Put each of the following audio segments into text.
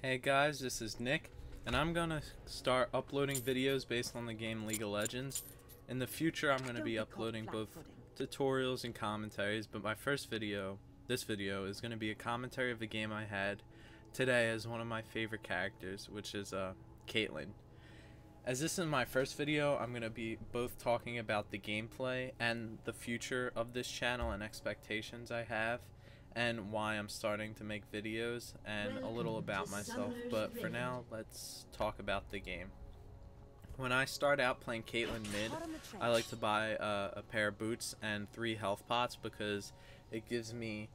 Hey guys, this is Nick, and I'm gonna start uploading videos based on the game League of Legends. In the future, I'm gonna be uploading both tutorials and commentaries, but my first video, this video, is gonna be a commentary of the game I had today as one of my favorite characters, which is Caitlyn. As this is my first video, I'm gonna be both talking about the gameplay and the future of this channel and expectations I have, and why I'm starting to make videos, and a little about myself. But for now, let's talk about the game. When I start out playing Caitlyn mid, I like to buy a pair of boots and 3 health pots because it gives me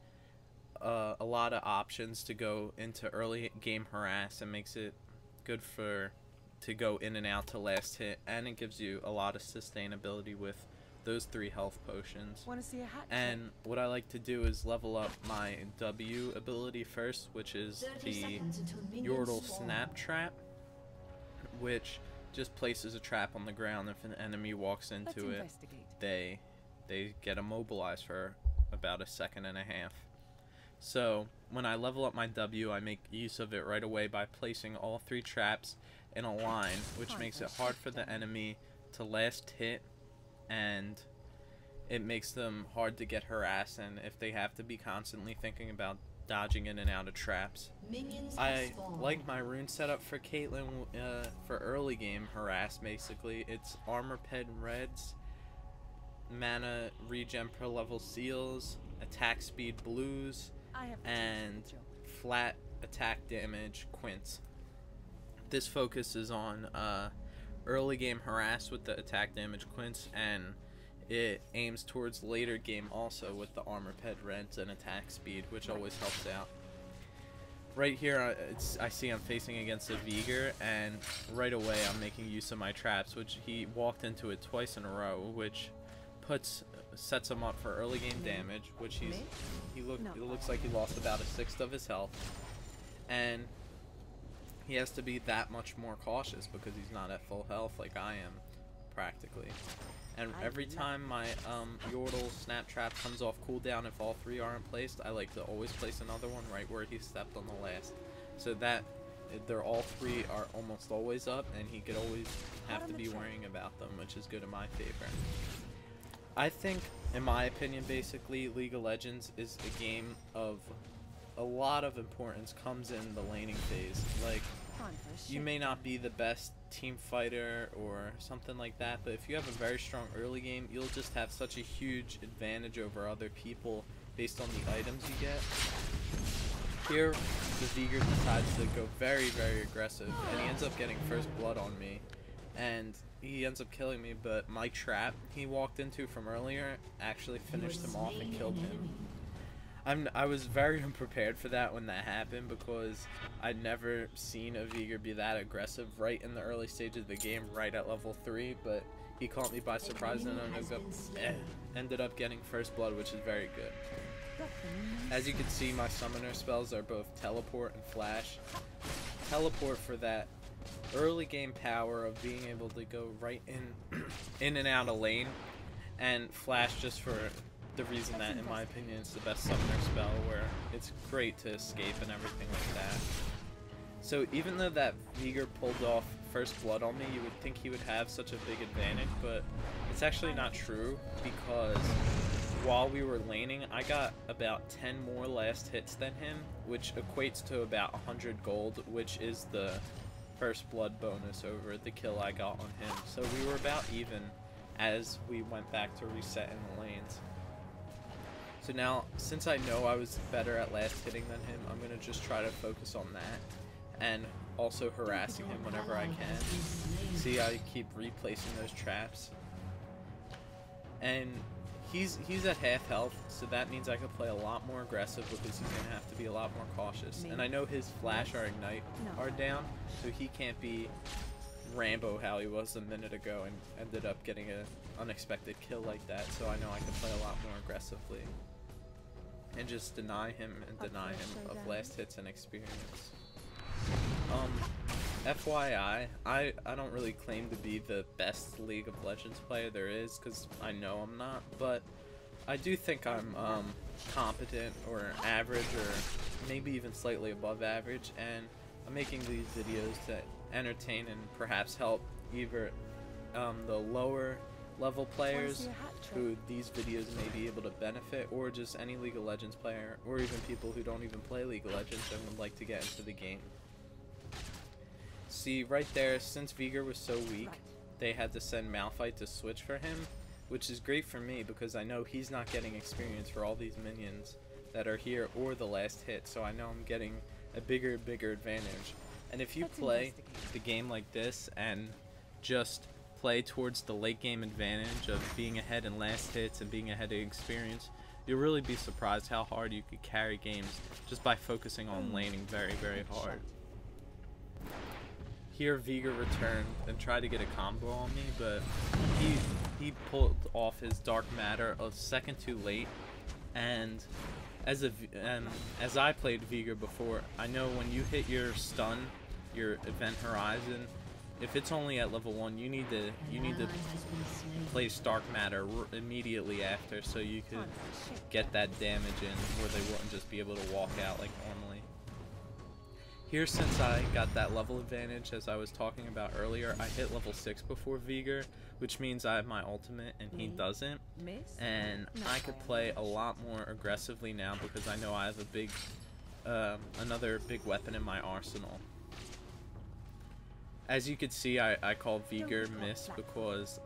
a lot of options to go into early game harass and makes it good to go in and out to last hit, and it gives you a lot of sustainability with those 3 health potions. And what I like to do is level up my W ability first, which is the Yordle Snap Trap, which just places a trap on the ground. If an enemy walks into it, they get immobilized for about 1.5 seconds. So when I level up my W, I make use of it right away by placing all 3 traps in a line, which makes it hard for the enemy to last hit, and it makes them hard to get harassed, and if they have to be constantly thinking about dodging in and out of traps. I like my rune setup for Caitlyn for early game harass. Basically, it's armor ped reds, mana regen per level seals, attack speed blues, and flat attack damage quints. This focuses on early game harass with the attack damage quints, and it aims towards later game also with the armor ped reds and attack speed, which always helps out. Right here I see I'm facing against a Veigar, and right away I'm making use of my traps, which he walked into it twice in a row, which sets him up for early game damage, which it looks like he lost about 1/6 of his health, and he has to be that much more cautious because he's not at full health like I am, practically. And every time my Yordle Snap Trap comes off cooldown, if all 3 aren't placed, I like to always place another one right where he stepped on the last, so that they're all 3 are almost always up, and he could always have to be worrying about them, which is good in my favor. I think, in my opinion, basically, League of Legends is a game of a lot of importance comes in the laning phase. Like, you may not be the best team fighter or something like that, but if you have a very strong early game, you'll just have such a huge advantage over other people based on the items you get. Here, the Veigar decides to go very, very aggressive, and he ends up getting first blood on me, and he ends up killing me, but my trap he walked into from earlier actually finished him off and killed him. I was very unprepared for that when that happened, because I'd never seen a Veigar be that aggressive right in the early stages of the game, right at level 3, but he caught me by surprise, and ended up getting first blood, which is very good. As you can see, my summoner spells are both teleport and flash. Teleport for that early game power of being able to go right in and out of lane, and flash just for the reason that, in my opinion, it's the best summoner spell, where it's great to escape and everything like that. So even though that Veigar pulled off first blood on me, you would think he would have such a big advantage, but it's actually not true, because while we were laning, I got about 10 more last hits than him, which equates to about 100 gold, which is the first blood bonus over the kill I got on him. So we were about even as we went back to reset in the lanes. So now, since I know I was better at last hitting than him, I'm going to just try to focus on that, and also harassing him whenever I can. See, I keep replacing those traps. And he's at half health, so that means I can play a lot more aggressive, because he's going to have to be a lot more cautious. And I know his flash or ignite are down, so he can't be Rambo how he was a minute ago and ended up getting an unexpected kill like that. So I know I can play a lot more aggressively and just deny him of last hits and experience. FYI, I don't really claim to be the best League of Legends player there is, because I know I'm not, but I do think I'm competent or average, or maybe even slightly above average, and I'm making these videos to entertain and perhaps help either the lower level players who these videos may be able to benefit, or just any League of Legends player, or even people who don't even play League of Legends and would like to get into the game. See, right there, since Veigar was so weak, they had to send Malphite to switch for him, which is great for me because I know he's not getting experience for all these minions that are here or the last hit, so I know I'm getting a bigger advantage. And if you play the game like this and just play towards the late game advantage of being ahead in last hits and being ahead in experience, you'll really be surprised how hard you could carry games just by focusing on laning very hard. Here Veigar returned and tried to get a combo on me, but he pulled off his Dark Matter a second too late. And as I played Veigar before, I know when you hit your stun, your event horizon, if it's only at level 1, you need to place Dark Matter immediately after, so you could get that damage in where they wouldn't just be able to walk out like normally. Here, since I got that level advantage, as I was talking about earlier, I hit level 6 before Veigar, which means I have my ultimate and he doesn't, and I could play a lot more aggressively now because I know I have a big, another big weapon in my arsenal. As you can see, I call Veigar miss because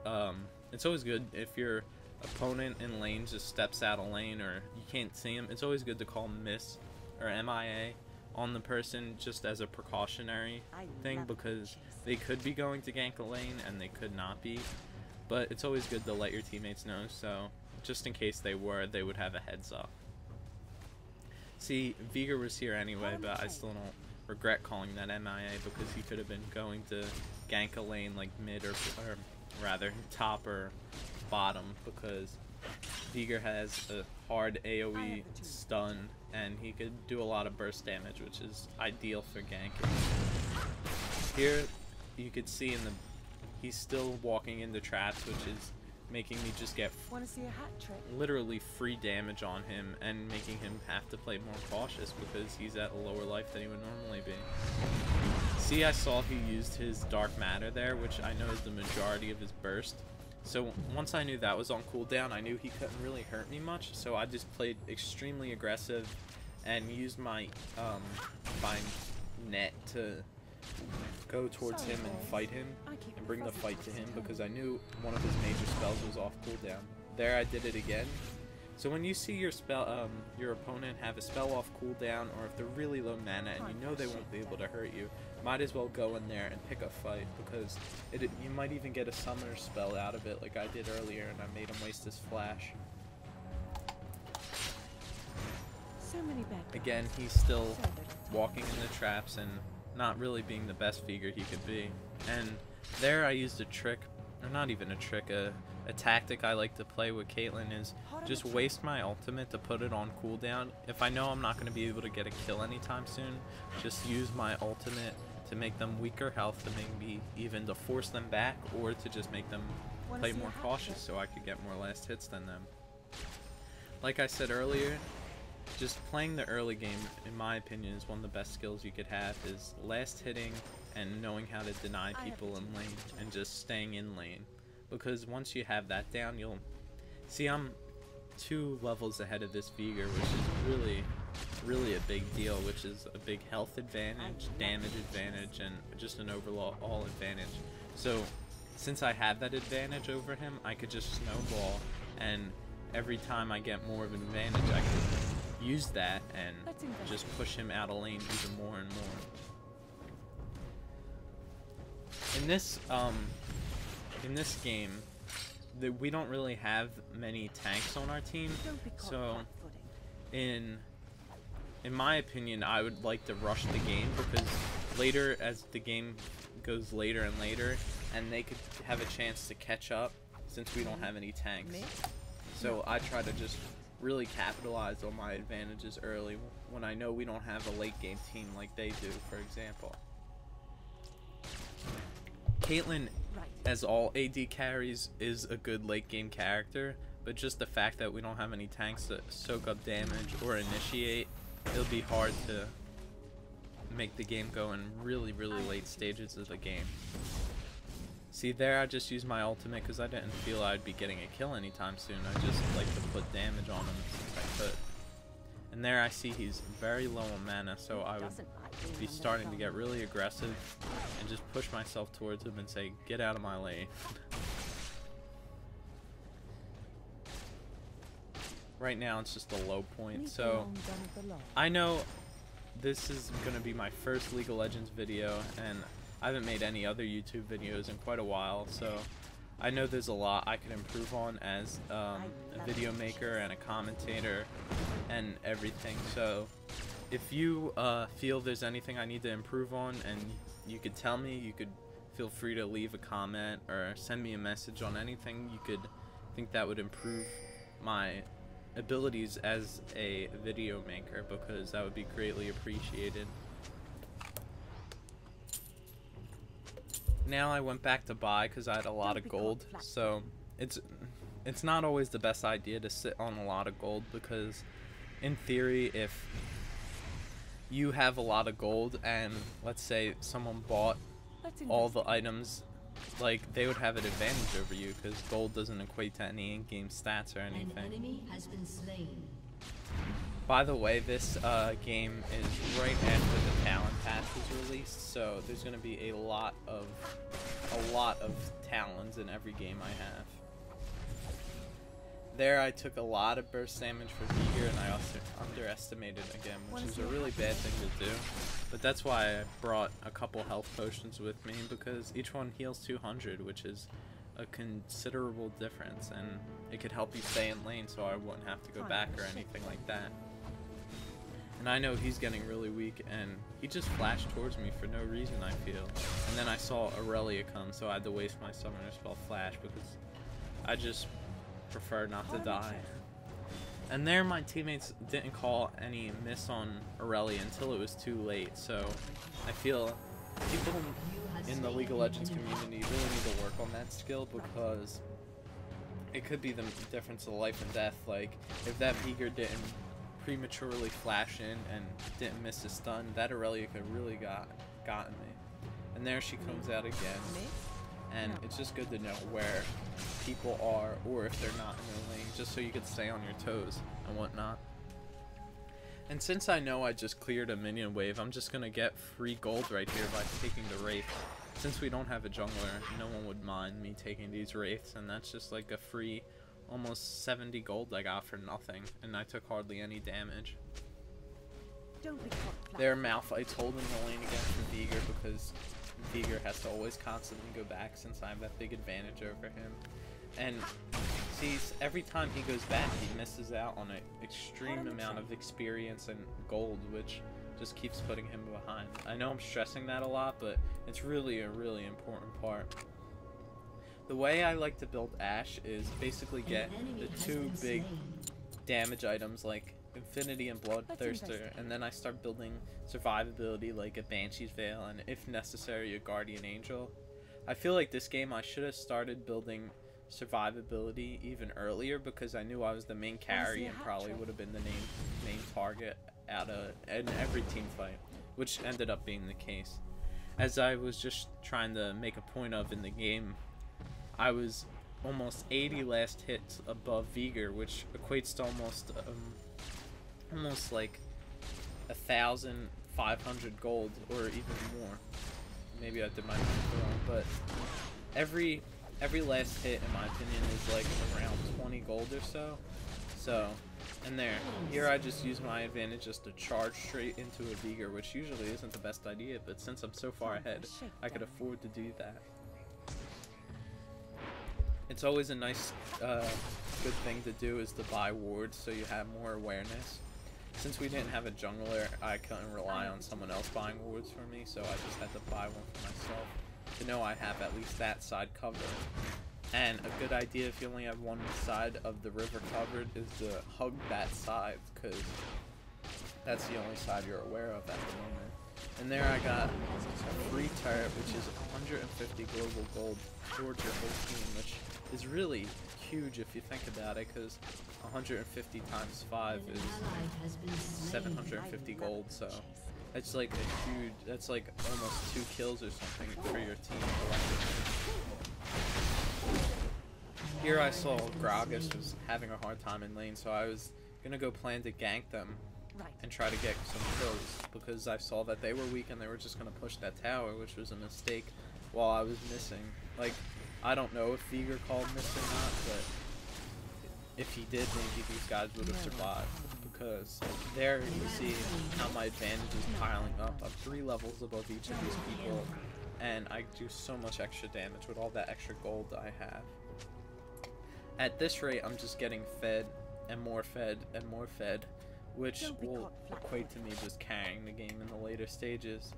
it's always good if your opponent in lane just steps out of lane or you can't see him. It's always good to call miss or MIA on the person just as a precautionary thing, because they could be going to gank a lane and they could not be, but it's always good to let your teammates know, so just in case they were, they would have a heads up. See, Veigar was here anyway, but I still don't regret calling that MIA because he could have been going to gank a lane like mid or rather top or bottom, because Veigar has a hard AoE stun and he could do a lot of burst damage, which is ideal for ganking. Here you could see he's still walking into traps, which is making me just get literally free damage on him and making him have to play more cautious because he's at a lower life than he would normally be. See, I saw he used his Dark Matter there, which I know is the majority of his burst. So once I knew that was on cooldown, I knew he couldn't really hurt me much, so I just played extremely aggressive and used my net to go towards him and fight him and bring the fight to him, because I knew one of his major spells was off cooldown. There I did it again. So when you see your your opponent have a spell off cooldown, or if they're really low mana and you know they won't be able to hurt you, might as well go in there and pick a fight, because you might even get a summoner spell out of it like I did earlier, and I made him waste his flash. Again, he's still walking in the traps and not really being the best Veigar he could be. And there I used a trick, or not even a trick, a tactic I like to play with Caitlyn is just waste my ultimate to put it on cooldown. If I know I'm not going to be able to get a kill anytime soon, just use my ultimate to make them weaker health, to make me even to force them back, or to just make them play more cautious so I could get more last hits than them. Like I said earlier, just playing the early game, in my opinion, is one of the best skills you could have, is last hitting and knowing how to deny people in lane and just staying in lane. Because once you have that down, you'll see I'm 2 levels ahead of this Veigar, which is really a big deal, which is a big health advantage, damage advantage, and just an overall advantage. So since I have that advantage over him, I could just snowball, and every time I get more of an advantage, I can use that and just push him out of lane even more and more. In this game, we don't really have many tanks on our team, so in my opinion, I would like to rush the game, because later, as the game goes later and later, and they could have a chance to catch up since we don't have any tanks. So I try to just really capitalize on my advantages early when I know we don't have a late game team like they do, for example. Caitlyn, as all AD carries, is a good late game character, but just the fact that we don't have any tanks to soak up damage or initiate, it'll be hard to make the game go in really, really late stages of the game. See there, I just used my ultimate because I didn't feel I'd be getting a kill anytime soon. I just like to put damage on him since I could. And there I see he's very low on mana, so I would be starting to get really aggressive and just push myself towards him and say, get out of my lane. Right now it's just a low point, so I know this is going to be my first League of Legends video, and I haven't made any other YouTube videos in quite a while, so I know there's a lot I could improve on as a video maker and a commentator and everything. So if you feel there's anything I need to improve on, and you could tell me, you could feel free to leave a comment or send me a message on anything you could think that would improve my abilities as a video maker, because that would be greatly appreciated. Now I went back to buy because I had a lot of gold, so it's not always the best idea to sit on a lot of gold, because in theory if you have a lot of gold and let's say someone bought all the items, like they would have an advantage over you because gold doesn't equate to any in-game stats or anything. An enemy has been slain. By the way, this game is right after the talent pass was released, so there's going to be a lot of talons in every game I have. There I took a lot of burst damage for Veigar, and I also underestimated again, which is a really bad thing to do. But that's why I brought a couple health potions with me, because each one heals 200, which is a considerable difference, and it could help you stay in lane so I wouldn't have to go back or anything like that. And I know he's getting really weak, and he just flashed towards me for no reason, I feel. And then I saw Aurelia come, so I had to waste my summoner spell flash, because I just prefer not to die. And there my teammates didn't call any miss on Aurelia until it was too late, so I feel people in the League of Legends community really need to work on that skill, because it could be the difference of life and death. Like, if that Veigar didn't prematurely flash in and didn't miss a stun, that Aurelia could really gotten me. And there she comes out again, and it's just good to know where people are, or if they're not in their lane, just so you can stay on your toes and whatnot. And since I know I just cleared a minion wave, I'm just gonna get free gold right here by taking the Wraith. Since we don't have a jungler, no one would mind me taking these Wraiths, and that's just like a free almost 70 gold I got for nothing, and I took hardly any damage. There Malphite's holding the lane against the Veigar, because Veigar has to always constantly go back since I have that big advantage over him. And see, every time he goes back, he misses out on an extreme amount of experience and gold, which just keeps putting him behind. I know I'm stressing that a lot, but it's really a really important part. The way I like to build Ashe is basically get the two big damage items like Infinity and Bloodthirster, and then I start building survivability like a Banshee's Veil, and if necessary a Guardian Angel. I feel like this game I should have started building survivability even earlier, because I knew I was the main carry and probably would have been the main target in every team fight, which ended up being the case. As I was just trying to make a point of in the game, I was almost 80 last hits above Veigar, which equates to almost like 1,500 gold, or even more. Maybe I did my math wrong, but every last hit, in my opinion, is like around 20 gold or so. So, and here I just use my advantage just to charge straight into a Veigar, which usually isn't the best idea, but since I'm so far ahead, I could afford to do that. It's always a nice, good thing to do is to buy wards so you have more awareness. Since we didn't have a jungler, I couldn't rely on someone else buying wards for me, so I just had to buy one for myself to know I have at least that side covered. And a good idea if you only have one side of the river covered is to hug that side, because that's the only side you're aware of at the moment. And there I got a free turret, which is 150 global gold towards your whole team, which is really huge if you think about it, because 150 times 5 is 750 gold, so It's like a huge, that's like almost 2 kills or something for your team. Here I saw Gragas was having a hard time in lane, so I was gonna go plan to gank them and try to get some kills, because I saw that they were weak and they were just gonna push that tower, which was a mistake while I was missing. Like, I don't know if Veigar called miss or not, but if he did, maybe these guys would have survived. Because like, there you see how my advantage is piling up. I'm 3 levels above each of these people, and I do so much extra damage with all that extra gold I have. At this rate, I'm just getting fed and more fed and more fed, which will equate to me just carrying the game in the later stages.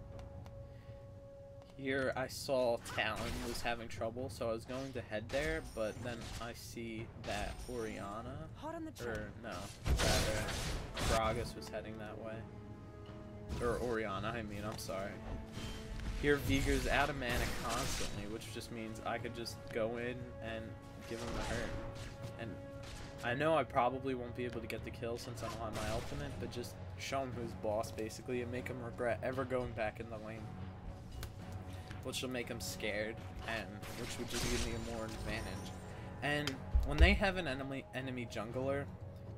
Here I saw Talon was having trouble, so I was going to head there, but then I see that Orianna, or no, rather Gragas was heading that way. Or Orianna, I mean, I'm sorry. Here Veigar's out of mana constantly, which just means I could just go in and give him the hurt. And I know I probably won't be able to get the kill since I'm on my ultimate, but just show him who's boss basically and make him regret ever going back in the lane. Which will make him scared, and which would just give me a more advantage. And when they have an enemy jungler,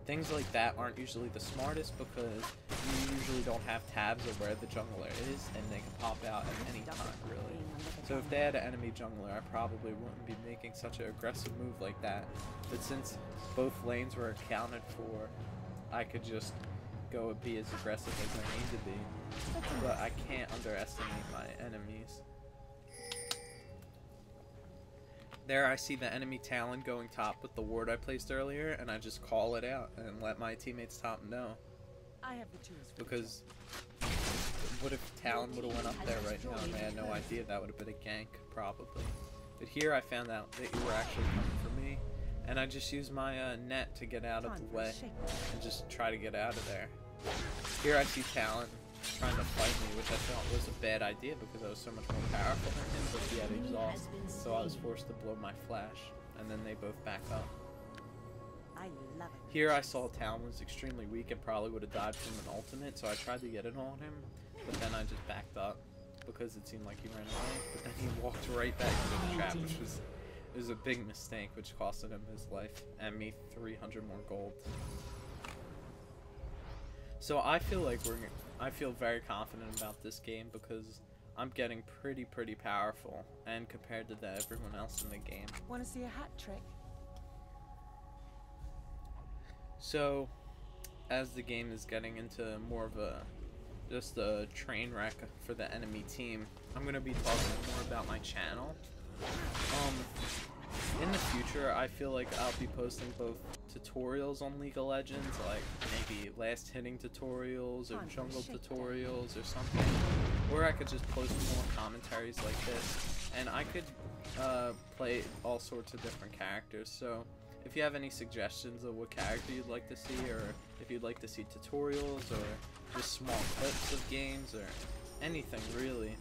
things like that aren't usually the smartest, because you usually don't have tabs of where the jungler is, and they can pop out at any time, really. So if they had an enemy jungler, I probably wouldn't be making such an aggressive move like that. But since both lanes were accounted for, I could just go and be as aggressive as I need to be. But I can't underestimate my enemies. There I see the enemy Talon going top with the ward I placed earlier, and I just call it out and let my teammates top know. Because what if Talon would have went up there right now and I had no idea? That would have been a gank, probably. But here I found out that you were actually coming for me, and I just used my net to get out of the way and just try to get out of there. Here I see Talon trying to fight me, which I felt was a bad idea because I was so much more powerful than him, but he had exhaust, so I was forced to blow my flash, and then they both back up. Here I saw Talon was extremely weak and probably would have died from an ultimate, so I tried to get it on him, but then I just backed up because it seemed like he ran away, but then he walked right back into the trap, which was a big mistake, which costed him his life and me 300 more gold. So I feel like I feel very confident about this game because I'm getting pretty powerful, and compared to everyone else in the game. Want to see a hat trick? So, as the game is getting into more of just a train wreck for the enemy team, I'm going to be talking more about my channel. In the future, I feel like I'll be posting both tutorials on League of Legends, like maybe last hitting tutorials or jungle tutorials or something, or I could just post more commentaries like this, and I could play all sorts of different characters. So if you have any suggestions of what character you'd like to see, or if you'd like to see tutorials or just small clips of games or anything really,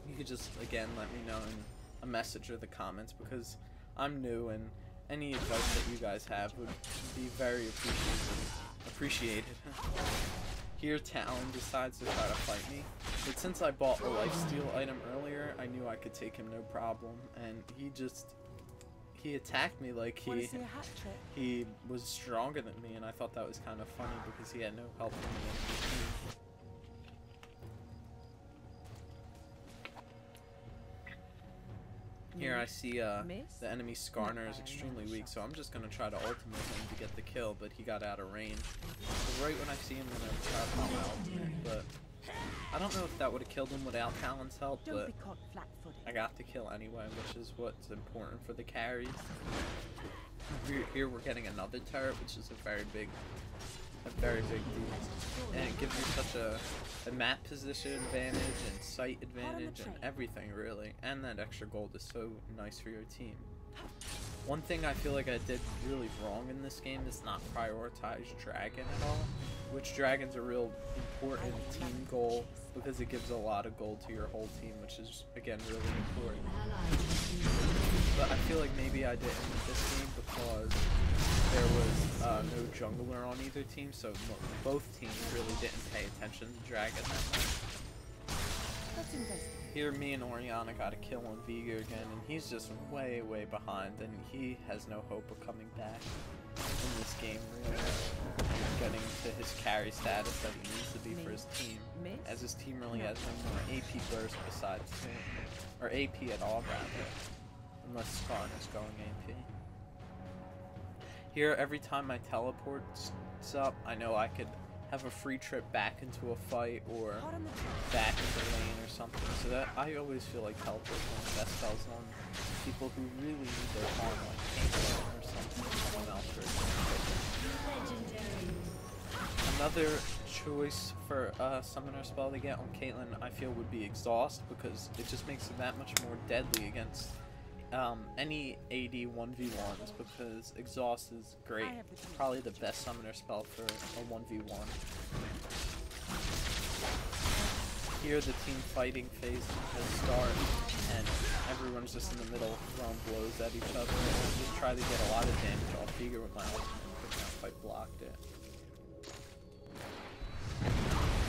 you could just again let me know in a message or the comments, because I'm new and any advice that you guys have would be very appreciated. Here Talon decides to try to fight me, but since I bought a lifesteal item earlier, I knew I could take him no problem, and he attacked me like he was stronger than me, and I thought that was kind of funny because he had no help from me. Here I see the enemy Skarner is extremely weak, so I'm just going to try to ultimate him to get the kill, but he got out of range. So right when I see him, I'm going to try to pop my ultimate, but I don't know if that would have killed him without Talon's help, but I got the kill anyway, which is what's important for the carries. Here we're getting another turret, which is a very big deal, and it gives you such a map position advantage and sight advantage and everything really, and that extra gold is so nice for your team. One thing I feel like I did really wrong in this game is not prioritize dragon at all, which dragon's a real important team goal because it gives a lot of gold to your whole team, which is again really important. But I feel like maybe I didn't with this game because there was no jungler on either team, so both teams really didn't pay attention to Dragon that much. Here, me and Oriana got a kill on Vega again, and he's just way, way behind, and he has no hope of coming back in this game, really. Getting to his carry status that he needs to be for his team, as his team really has no more AP burst besides him, or AP at all, rather, unless Skarner's going AP. Here, every time my teleport's up, I know I could have a free trip back into a fight or back into lane or something, so that I always feel like teleport's one of the best spells on people who really need their farm, like Caitlyn or something, someone else. Another choice for a summoner spell to get on Caitlyn, I feel, would be Exhaust, because it just makes it that much more deadly against any AD 1v1s, because Exhaust is great. Probably the best summoner spell for a 1v1. Here the team fighting phase has started, and everyone's just in the middle throwing blows at each other. And I just try to get a lot of damage off Vega with my ultimate, but not quite blocked it.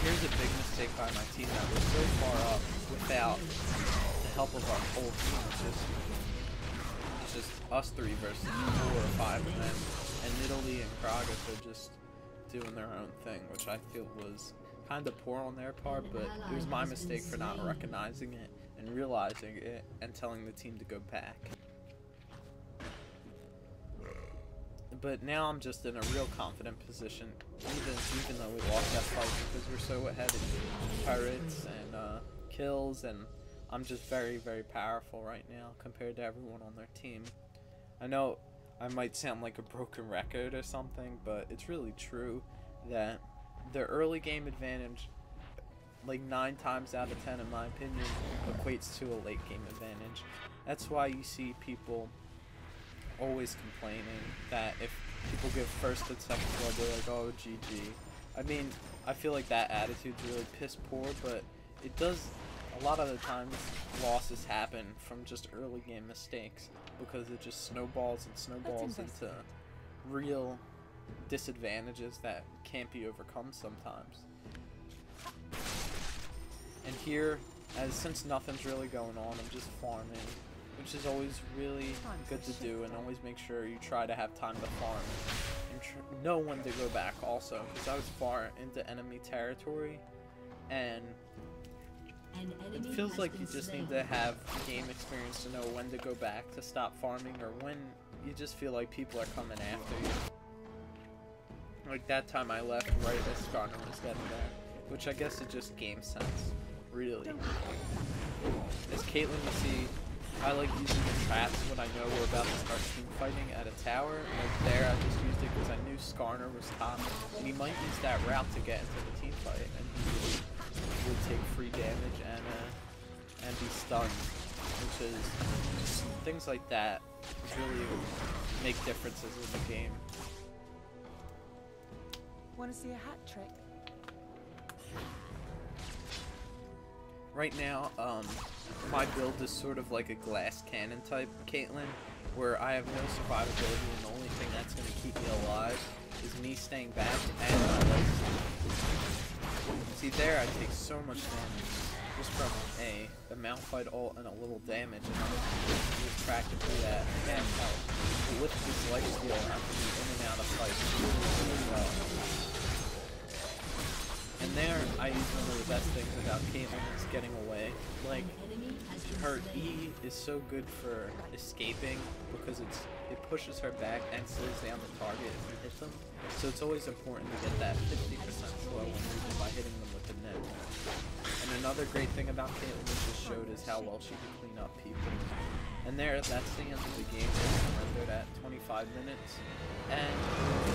Here's a big mistake by my team that was so far up without the help of our whole team. It's just us three versus 4 or 5 of them, and Nidalee and Gragas are just doing their own thing, which I feel was kind of poor on their part, but it was my mistake for not recognizing it and realizing it and telling the team to go back. But now I'm just in a real confident position, even though we lost that fight, because we're so ahead in turrets and kills, and I'm just very, very powerful right now compared to everyone on their team. I know I might sound like a broken record or something, but it's really true that the early game advantage, like 9 times out of 10 in my opinion, equates to a late game advantage. That's why you see people always complaining that if people give first and second blood, they're like, oh, GG. I mean, I feel like that attitude's really piss poor, but it does, a lot of the times, losses happen from just early game mistakes, because it just snowballs and snowballs into real disadvantages that can't be overcome sometimes. And here, since nothing's really going on, I'm just farming, which is always really good to do, and always make sure you try to have time to farm and know when to go back also, because I was far into enemy territory, and it feels like you just need to have game experience to know when to go back to stop farming, or when you just feel like people are coming after you. Like that time I left right as Skarner was getting there, which I guess is just game sense, really. As Caitlyn, you see, I like using the traps when I know we're about to start team fighting at a tower. Like there, I just used it because I knew Skarner was top, and he might use that route to get into the team fight, and he would take free damage and be stunned, which is just things like that really make differences in the game. Want to see a hat trick? Right now, my build is sort of like a glass cannon type Caitlyn, where I have no survivability, and the only thing that's going to keep me alive is me staying back and my legs. See there, I take so much damage just from the Malphite ult and a little damage, and it was practically that half health. But with this lifesteal, I can be in and out of fights really well. And there, I use one of the best things about Caitlyn is getting away. Like, her E is so good for escaping, because it pushes her back and slows down the target if you hit them. So it's always important to get that 50% slow when moving by hitting them with the net. And another great thing about Caitlyn that just showed is how well she can clean up people. And there, that's the end of the game. It's surrendered at 25 minutes, and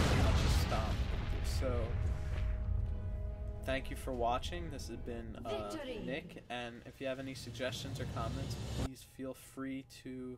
pretty much just stopped. So thank you for watching. This has been Nick, and if you have any suggestions or comments, please feel free to